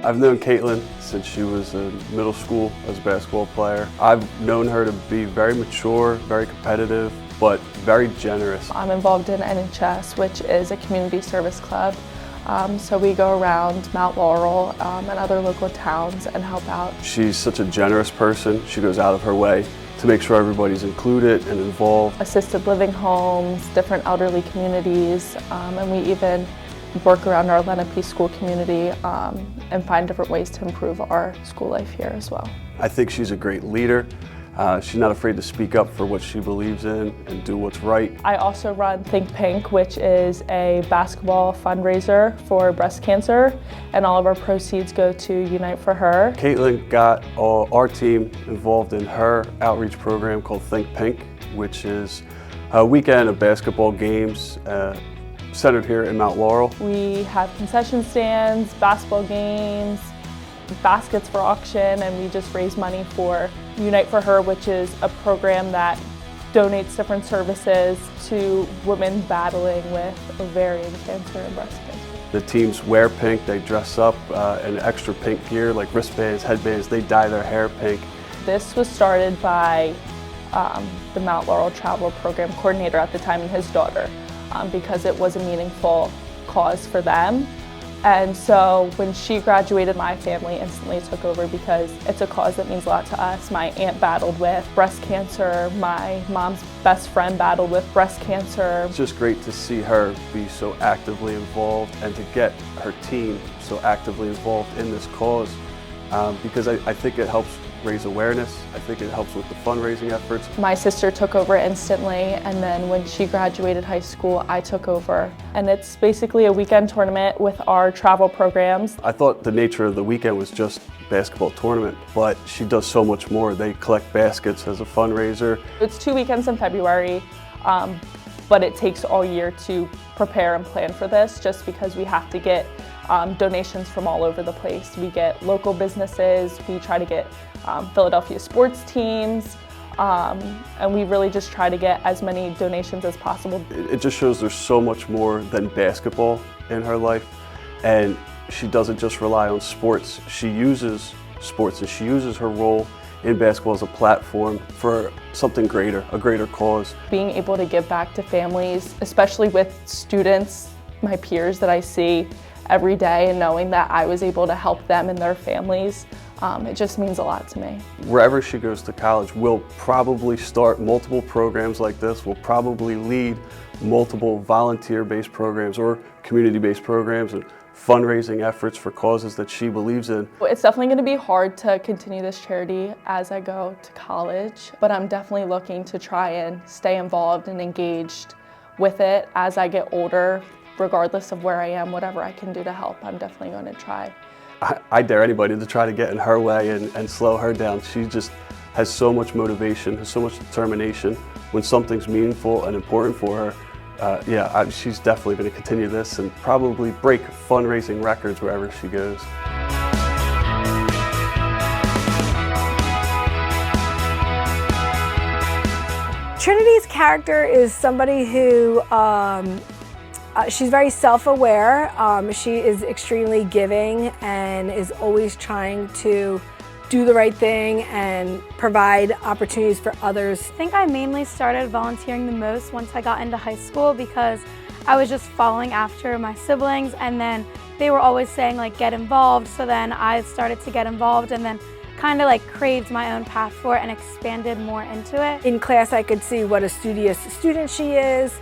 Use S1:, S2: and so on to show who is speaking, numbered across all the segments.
S1: I've known Caitlin since she was in middle school as a basketball player. I've known her to be very mature, very competitive, but very generous.
S2: I'm involved in NHS, which is a community service club. So we go around Mount Laurel and other local towns and help out.
S1: She's such a generous person. She goes out of her way to make sure everybody's included and involved.
S2: Assisted living homes, different elderly communities, and we even work around our Lenape school community and find different ways to improve our school life here as well.
S1: I think she's a great leader. She's not afraid to speak up for what she believes in and do what's right.
S2: I also run Think Pink, which is a basketball fundraiser for breast cancer, and all of our proceeds go to Unite for Her.
S1: Caitlin got our team involved in her outreach program called Think Pink, which is a weekend of basketball games centered here in Mount Laurel.
S2: We have concession stands, basketball games, baskets for auction, and we just raise money for Unite for Her, which is a program that donates different services to women battling with ovarian cancer and breast cancer.
S1: The teams wear pink, they dress up in extra pink gear like wristbands, headbands, they dye their hair pink.
S2: This was started by the Mount Laurel Travel Program coordinator at the time and his daughter because it was a meaningful cause for them. And so when she graduated, my family instantly took over because it's a cause that means a lot to us. My aunt battled with breast cancer. My mom's best friend battled with breast cancer.
S1: It's just great to see her be so actively involved and to get her team so actively involved in this cause because I think it helps raise awareness. I think it helps with the fundraising efforts.
S2: My sister took over instantly, and then when she graduated high school, I took over. And it's basically a weekend tournament with our travel programs.
S1: I thought the nature of the weekend was just basketball tournament, but she does so much more. They collect baskets as a fundraiser.
S2: It's 2 weekends in February, but it takes all year to prepare and plan for this just because we have to get donations from all over the place. We get local businesses, we try to get Philadelphia sports teams, and we really just try to get as many donations as possible.
S1: It just shows there's so much more than basketball in her life, and she doesn't just rely on sports. She uses sports and she uses her role in basketball as a platform for something greater, a greater cause. Being
S2: able to give back to families, especially with students, my peers that I see every day, and knowing that I was able to help them and their families, it just means a lot to me.
S1: Wherever she goes to college, we'll probably start multiple programs like this. We'll probably lead multiple volunteer-based programs or community-based programs and fundraising efforts for causes that she believes in.
S2: It's definitely going to be hard to continue this charity as I go to college, but I'm definitely looking to try and stay involved and engaged with it as I get older, regardless of where I am, whatever I can do to help, I'm definitely going to try.
S1: I dare anybody to try to get in her way and slow her down. She just has so much motivation, has so much determination. When something's meaningful and important for her, she's definitely going to continue this and probably break fundraising records wherever she goes.
S3: Trinity's character is somebody who she's very self-aware. She is extremely giving and is always trying to do the right thing and provide opportunities for others.
S4: I think I mainly started volunteering the most once I got into high school because I was just following after my siblings, and then they were always saying like get involved, so then I started to get involved and then kind of like craved my own path for it and expanded more into it.
S3: In class I could see what a studious student she is,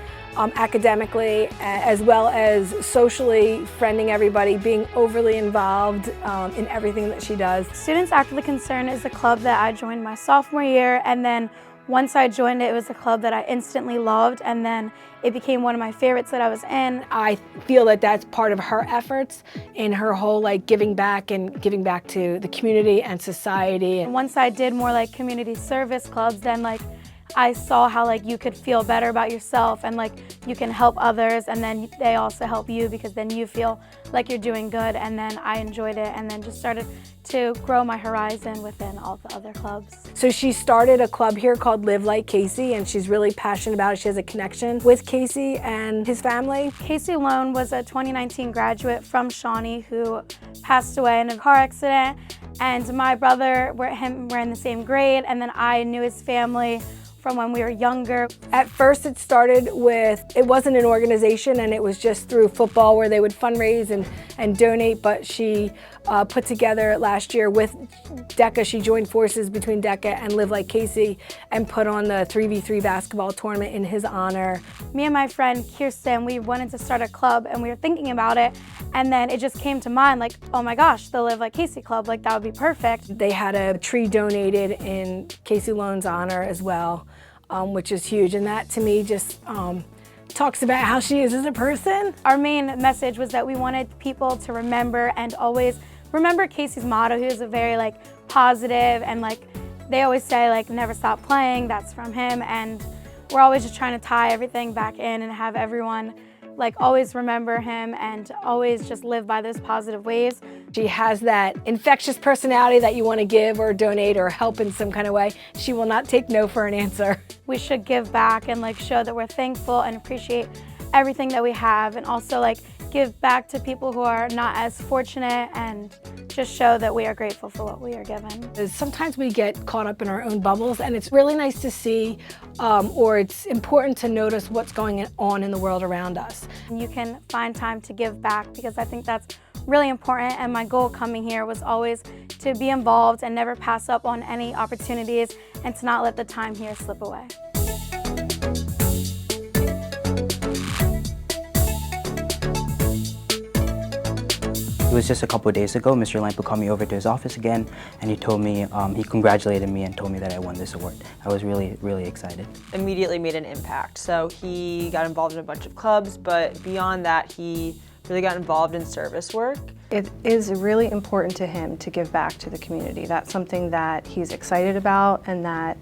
S3: academically as well as socially, friending everybody, being overly involved in everything that she does.
S4: Students Actively Concerned is a club that I joined my sophomore year, and then once I joined it, it was a club that I instantly loved, and then it became one of my favorites that I was in.
S3: I feel that that's part of her efforts in her whole giving back and giving back to the community and society.
S4: And once I did more like community service clubs, then I saw how like you could feel better about yourself and like you can help others, and then they also help you because then you feel like you're doing good, and then I enjoyed it and then just started to grow my horizon within all the other clubs.
S3: So she started a club here called Live Like Casey, and she's really passionate about it. She has a connection with Casey and his family.
S4: Casey Lone was a 2019 graduate from Shawnee who passed away in a car accident, and my brother, we're in the same grade, and then I knew his family from when we were younger.
S3: At first it started with, it wasn't an organization and it was just through football where they would fundraise and donate, but she put together last year with DECA, she joined forces between DECA and Live Like Casey and put on the 3v3 basketball tournament in his honor.
S4: Me and my friend Kirsten, we wanted to start a club and we were thinking about it, and then it just came to mind like, oh my gosh, the Live Like Casey Club, like that would be perfect.
S3: They had a tree donated in Casey Lone's honor as well, which is huge, and that to me just talks about how she is as a person.
S4: Our main message was that we wanted people to remember and always remember Casey's motto. He was a very like positive, and like they always say like never stop playing, that's from him, and we're always just trying to tie everything back in and have everyone like always remember him and always just live by those positive ways.
S3: She has that infectious personality that you want to give or donate or help in some kind of way. She will not take no for an answer.
S4: We should give back and like show that we're thankful and appreciate everything that we have, and also like give back to people who are not as fortunate and just show that we are grateful for what we are given.
S3: Sometimes we get caught up in our own bubbles, and it's really nice to see, or it's important to notice what's going on in the world around us.
S4: You can find time to give back, because I think that's really important, and my goal coming here was always to be involved and never pass up on any opportunities and to not let the time here slip away.
S5: It was just a couple of days ago, Mr. Lenape called me over to his office again, and he told me, he congratulated me and told me that I won this award. I was really, really excited.
S6: Immediately made an impact. So he got involved in a bunch of clubs, but beyond that, he really got involved in service work.
S7: It is really important to him to give back to the community. That's something that he's excited about and that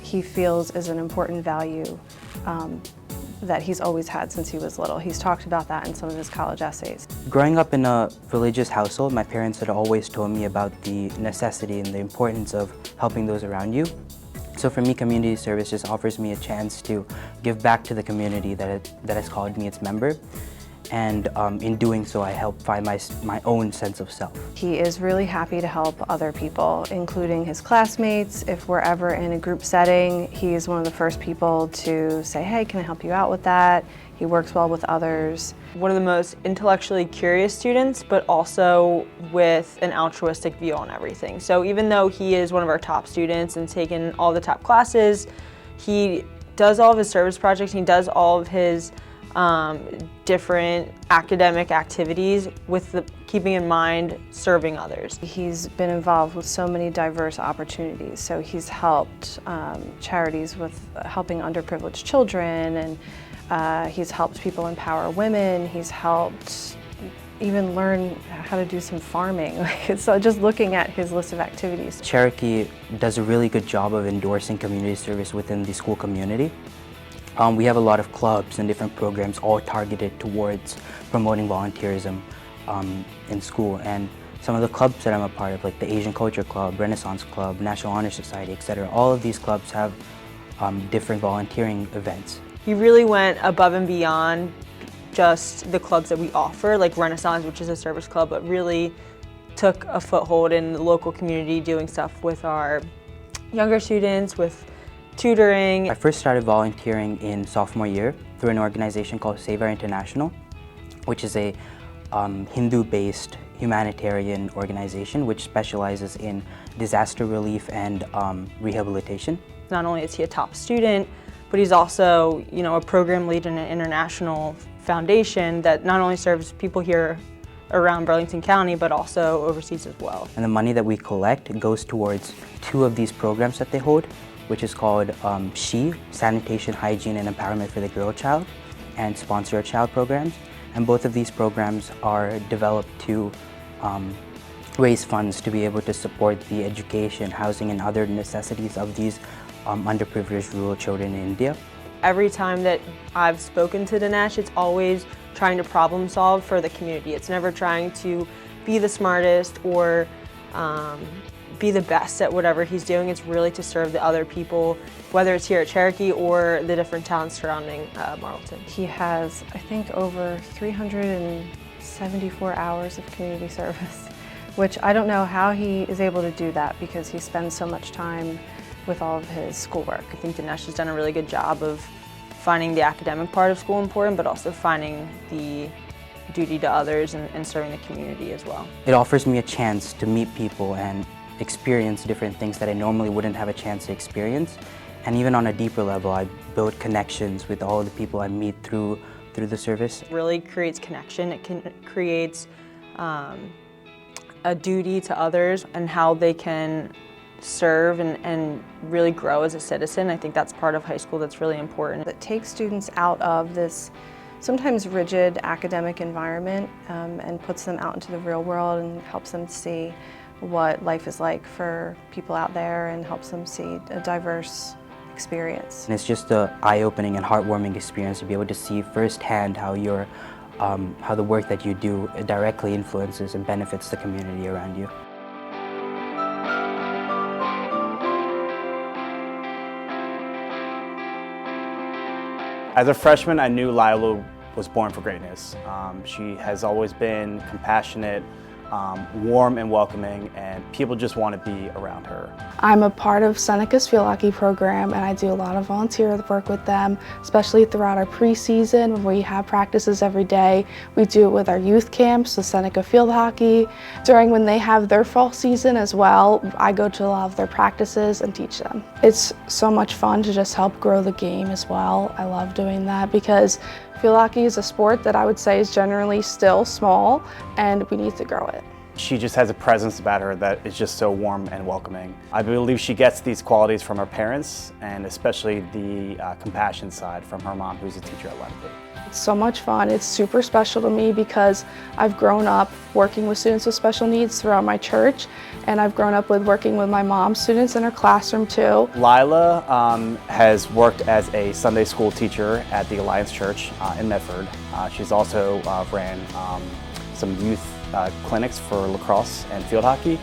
S7: he feels is an important value that he's always had since he was little. He's talked about that in some of his college essays.
S5: Growing up in a religious household, my parents had always told me about the necessity and the importance of helping those around you. So for me, community service just offers me a chance to give back to the community that has called me its member. And in doing so, I help find my own sense of self.
S7: He is really happy to help other people, including his classmates. If we're ever in a group setting, he's one of the first people to say, hey, can I help you out with that? He works well with others.
S6: One of the most intellectually curious students, but also with an altruistic view on everything. So even though he is one of our top students and taken all the top classes, he does all of his service projects, he does all of his different academic activities with keeping in mind serving others.
S7: He's been involved with so many diverse opportunities. So he's helped charities with helping underprivileged children, and he's helped people empower women. He's helped even learn how to do some farming. So just looking at his list of activities.
S5: Cherokee does a really good job of endorsing community service within the school community. We have a lot of clubs and different programs all targeted towards promoting volunteerism in school. And some of the clubs that I'm a part of, like the Asian Culture Club, Renaissance Club, National Honor Society, etc., all of these clubs have different volunteering events.
S6: He really went above and beyond just the clubs that we offer, like Renaissance, which is a service club, but really took a foothold in the local community, doing stuff with our younger students, with tutoring.
S5: I first started volunteering in sophomore year through an organization called Save Our International, which is a Hindu-based humanitarian organization which specializes in disaster relief and rehabilitation.
S6: Not only is he a top student, but he's also, a program lead in an international foundation that not only serves people here around Burlington County, but also overseas as well.
S5: And the money that we collect goes towards 2 of these programs that they hold, which is called SHE, Sanitation, Hygiene, and Empowerment for the Girl Child, and Sponsor a Child programs. And both of these programs are developed to raise funds to be able to support the education, housing, and other necessities of these underprivileged rural children in India.
S6: Every time that I've spoken to Dinesh, it's always trying to problem solve for the community. It's never trying to be the smartest or be the best at whatever he's doing. It's really to serve the other people, whether it's here at Cherokee or the different towns surrounding Marlton.
S7: He has, I think, over 374 hours of community service, which I don't know how he is able to do that because he spends so much time with all of his schoolwork.
S6: I think Dinesh has done a really good job of finding the academic part of school important, but also finding the duty to others and serving the community as well.
S5: It offers me a chance to meet people and experience different things that I normally wouldn't have a chance to experience. And even on a deeper level, I build connections with all the people I meet through the service.
S6: It really creates connection. It creates a duty to others and how they can serve and really grow as a citizen. I think that's part of high school that's really important.
S7: It takes students out of this sometimes rigid academic environment and puts them out into the real world and helps them see what life is like for people out there and helps them see a diverse experience.
S5: And it's just an eye-opening and heartwarming experience to be able to see firsthand how the work that you do directly influences and benefits the community around you.
S8: As a freshman, I knew Lila was born for greatness. She has always been compassionate, warm and welcoming, and people just want to be around her.
S9: I'm a part of Seneca's field hockey program, and I do a lot of volunteer work with them, especially throughout our preseason when we have practices every day. We do it with our youth camps, the Seneca field hockey. During when they have their fall season as well, I go to a lot of their practices and teach them. It's so much fun to just help grow the game as well. I love doing that because field hockey is a sport that I would say is generally still small, and we need to grow it.
S8: She just has a presence about her that is just so warm and welcoming. I believe she gets these qualities from her parents, and especially the compassion side from her mom, who's a teacher at Lenape.
S9: It's so much fun. It's super special to me because I've grown up working with students with special needs throughout my church, and I've grown up with working with my mom's students in her classroom too.
S8: Lila has worked as a Sunday school teacher at the Alliance Church in Medford. She's also ran some youth clinics for lacrosse and field hockey,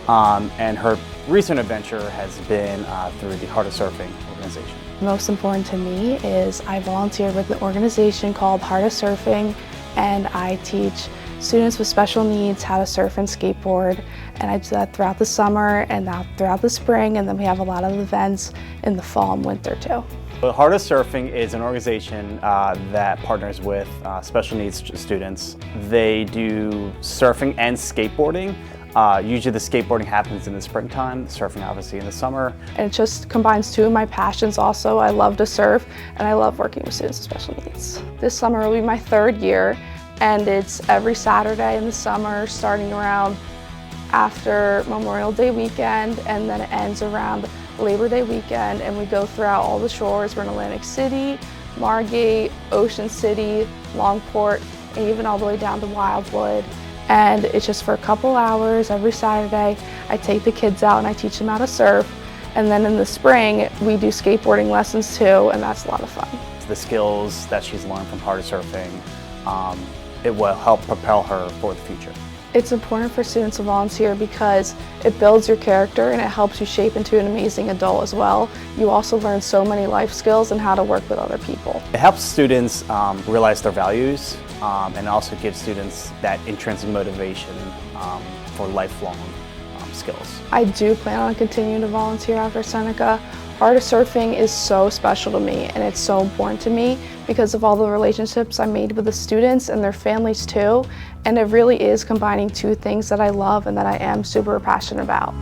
S8: and her recent adventure has been through the Heart of Surfing organization.
S9: Most important to me is I volunteer with an organization called Heart of Surfing, and I teach students with special needs how to surf and skateboard, and I do that throughout the summer and throughout the spring, and then we have a lot of events in the fall and winter too.
S8: The Heart of Surfing is an organization that partners with special needs students. They do surfing and skateboarding. Usually the skateboarding happens in the springtime, the surfing obviously in the summer.
S9: And it just combines two of my passions also. I love to surf and I love working with students with special needs. This summer will be my 3rd year, and it's every Saturday in the summer starting around after Memorial Day weekend, and then it ends around Labor Day weekend, and we go throughout all the shores. We're in Atlantic City, Margate, Ocean City, Longport, and even all the way down to Wildwood. And it's just for a couple hours every Saturday. I take the kids out and I teach them how to surf. And then in the spring, we do skateboarding lessons too, and that's a lot of fun.
S8: The skills that she's learned from Heart of Surfing, it will help propel her for the future.
S9: It's important for students to volunteer because it builds your character and it helps you shape into an amazing adult as well. You also learn so many life skills and how to work with other people.
S8: It helps students realize their values and also gives students that intrinsic motivation for lifelong skills.
S9: I do plan on continuing to volunteer after Seneca. Heart of Surfing is so special to me, and it's so important to me because of all the relationships I made with the students and their families too. And it really is combining two things that I love and that I am super passionate about.